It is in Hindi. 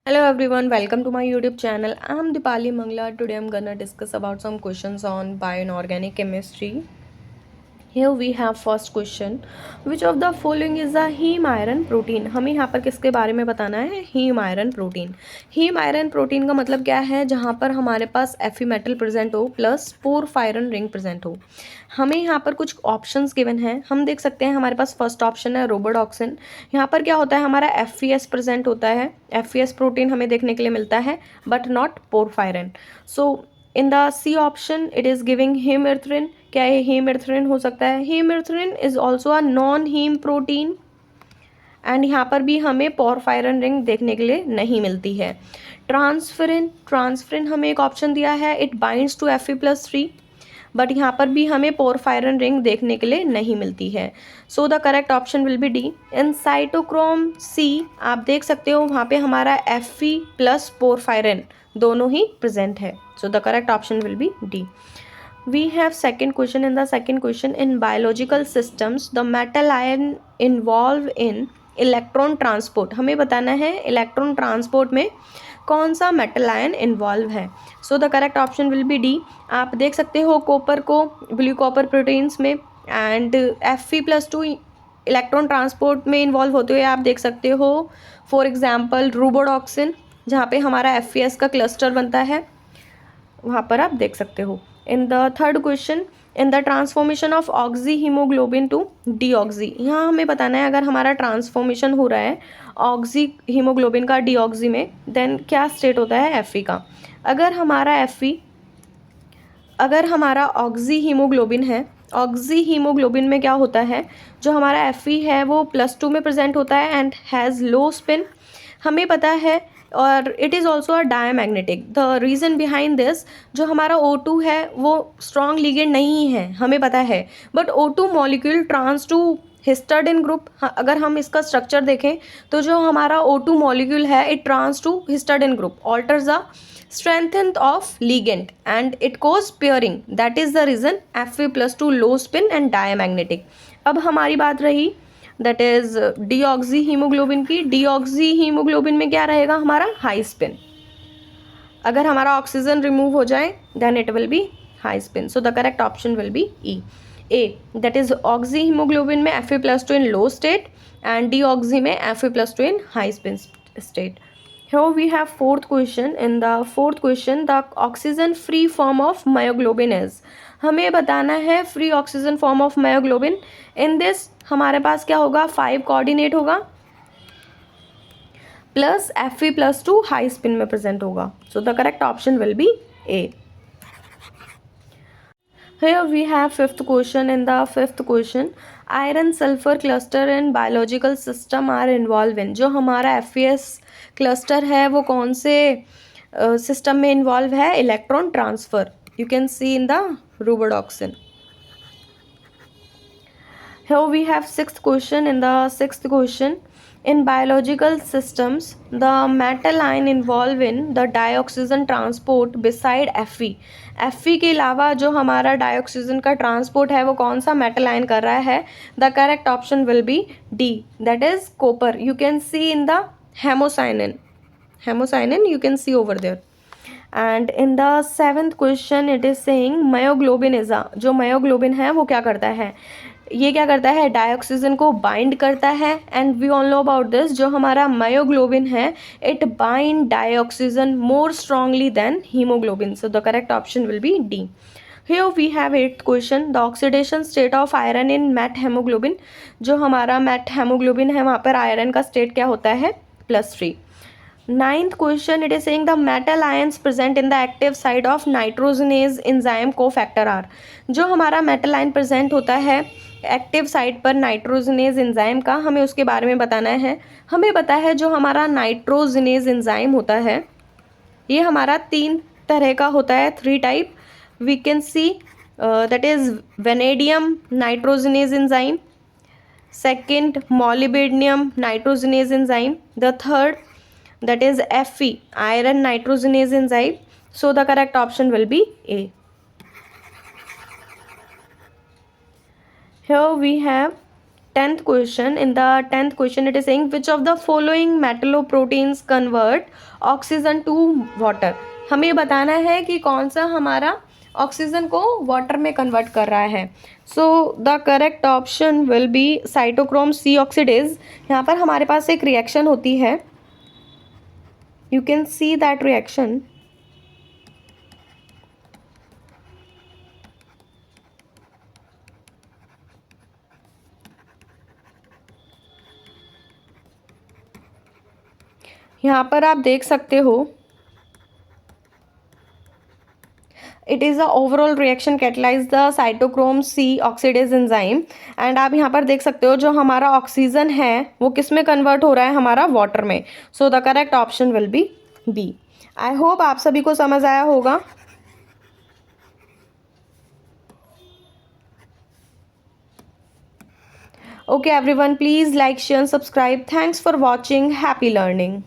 Hello everyone, welcome to my YouTube channel. I'm Dipali Mangla. Today I'm gonna discuss about some questions on bio and organic chemistry. Here we have first question. Which of the following is a heme iron protein? हमें यहाँ पर किसके बारे में बताना है? Heme iron protein. Heme iron protein का मतलब क्या है? जहाँ पर हमारे पास एफी मेटल प्रेजेंट हो प्लस पोरफायरन रिंग प्रेजेंट हो. हमें यहाँ पर कुछ ऑप्शंस गिवन हैं. हम देख सकते हैं हमारे पास फर्स्ट ऑप्शन है रोबोडॉक्सिन. यहाँ पर क्या होता है? हमारा एफ प्रेजेंट होता है. एफ प्रोटीन हमें देखने के लिए मिलता है but not porphyrin. So in the C option it is giving hemerythrin. क्या ये हेमर्थ्रिन हो सकता है? Hemerythrin is also a non heme protein and यहाँ पर भी हमें पोरफायरन रिंग देखने के लिए नहीं मिलती है. ट्रांसफरिन हमें एक ऑप्शन दिया है. It binds to Fe+3 but यहाँ पर भी हमें पोरफायरन रिंग देखने के लिए नहीं मिलती है. So the correct option will be D. In cytochrome C आप देख सकते हो वहाँ पे हमारा Fe प्लस पोरफायरन दोनों ही प्रेजेंट है. So the correct option will be D. We have second question. In the second question, in biological systems the metal ion involved in electron transport. हमें बताना है इलेक्ट्रॉन ट्रांसपोर्ट में कौन सा मेटल आयन इन्वॉल्व है. So the correct option will be D. आप देख सकते हो कॉपर को ब्लू कॉपर प्रोटीन्स में एंड Fe+2 इलेक्ट्रॉन ट्रांसपोर्ट में इन्वॉल्व होते हुए आप देख सकते हो. फॉर एग्जाम्पल रूबोडॉक्सिन जहाँ पे हमारा FeS का क्लस्टर बनता है वहाँ पर आप देख सकते हो. In the third question, in the transformation of oxy haemoglobin two deoxy. यहाँ हमें बताना है अगर हमारा ट्रांसफॉर्मेशन हो रहा है ऑक्सी हीमोग्लोबिन का डीऑक्सी में देन क्या स्टेट होता है Fe का. अगर हमारा ऑक्सी हीमोग्लोबिन है, ऑक्सी हीमोग्लोबिन में क्या होता है? जो हमारा Fe है वो +2 में प्रेजेंट होता है एंड हैज़ लो स्पिन. हमें पता है और it is also a diamagnetic. The reason behind this, जो हमारा O2 है वो स्ट्रॉन्ग लिगेंड नहीं है हमें पता है but O2 molecule trans to histidine group. अगर हम इसका स्ट्रक्चर देखें तो जो हमारा O2 मॉलिक्यूल है it trans to histidine group alters the strength of ligand and it cause pairing. that is the reason Fe+2 low spin and diamagnetic. अब हमारी बात रही दैट इज डीऑक्सी हीमोग्लोबिन की. डीऑक्सी हीमोग्लोबिन में क्या रहेगा हमारा? High spin. अगर हमारा ऑक्सीजन रिमूव हो जाए then it will be high spin. So the correct option will be E A. That is oxy hemoglobin में Fe+2 in low state and deoxy में Fe+2 in high spin state. Here we have fourth question. In the fourth question, the oxygen free form of myoglobin is. हमें बताना है free oxygen form of myoglobin. In this हमारे पास क्या होगा? 5 कोऑर्डिनेट होगा प्लस Fe+2 हाई स्पिन में प्रेजेंट होगा. सो the correct option will B A. Here we have fifth question. In the fifth question, iron sulfur cluster in biological system are involved in. जो हमारा FeS क्लस्टर है वो कौन से सिस्टम में इन्वॉल्व है? Electron transfer. You can see in the rubredoxin. Here we have sixth question. In the sixth question, in biological systems the metal ion involved in the dioxygen transport beside Fe. Fe के अलावा जो हमारा डाइऑक्सीजन का ट्रांसपोर्ट है वो कौन सा मेटल आयन कर रहा है? The correct option will be D. That is copper. You can see in the hemocyanin you can see over there. And in the seventh question it is saying myoglobin is a. जो myoglobin है वो क्या करता है? ये क्या करता है? डाइऑक्सीजन को बाइंड करता है and we all know about this. जो हमारा मायोग्लोबिन है it bind dioxygen more strongly than hemoglobin. So the correct option will be D. Here we have eighth question. The oxidation state of iron in met hemoglobin. जो हमारा met hemoglobin है वहाँ पर आयरन का स्टेट क्या होता है? +3. Ninth question it is saying the metal ions present in the active site of nitrogenase enzyme cofactor are. जो हमारा metal ion present होता है एक्टिव साइट पर नाइट्रोजनेज एंजाइम का, हमें उसके बारे में बताना है. हमें पता है जो हमारा नाइट्रोजनेज एंजाइम होता है ये हमारा 3 तरह का होता है. 3 type we can see that is vanadium nitrogenase enzyme, second molybdenum nitrogenase enzyme, the third that is Fe iron nitrogenase enzyme. So the correct option will be A. Here we have 10th question. In the 10th question it is saying which of the following metalloproteins convert oxygen to water. हमें बताना है कि कौन सा हमारा ऑक्सीजन को वाटर में कन्वर्ट कर रहा है. So the correct option will be cytochrome C oxidase. यहाँ पर हमारे पास एक रिएक्शन होती है, you can see that reaction. यहाँ पर आप देख सकते हो, it is a overall reaction catalyse the cytochrome C oxidase enzyme. And आप यहाँ पर देख सकते हो जो हमारा ऑक्सीजन है वो किस में कन्वर्ट हो रहा है, हमारा वाटर में. So the correct option will be B. I hope आप सभी को समझ आया होगा. Okay everyone, please like, share and subscribe. Thanks for watching. Happy learning.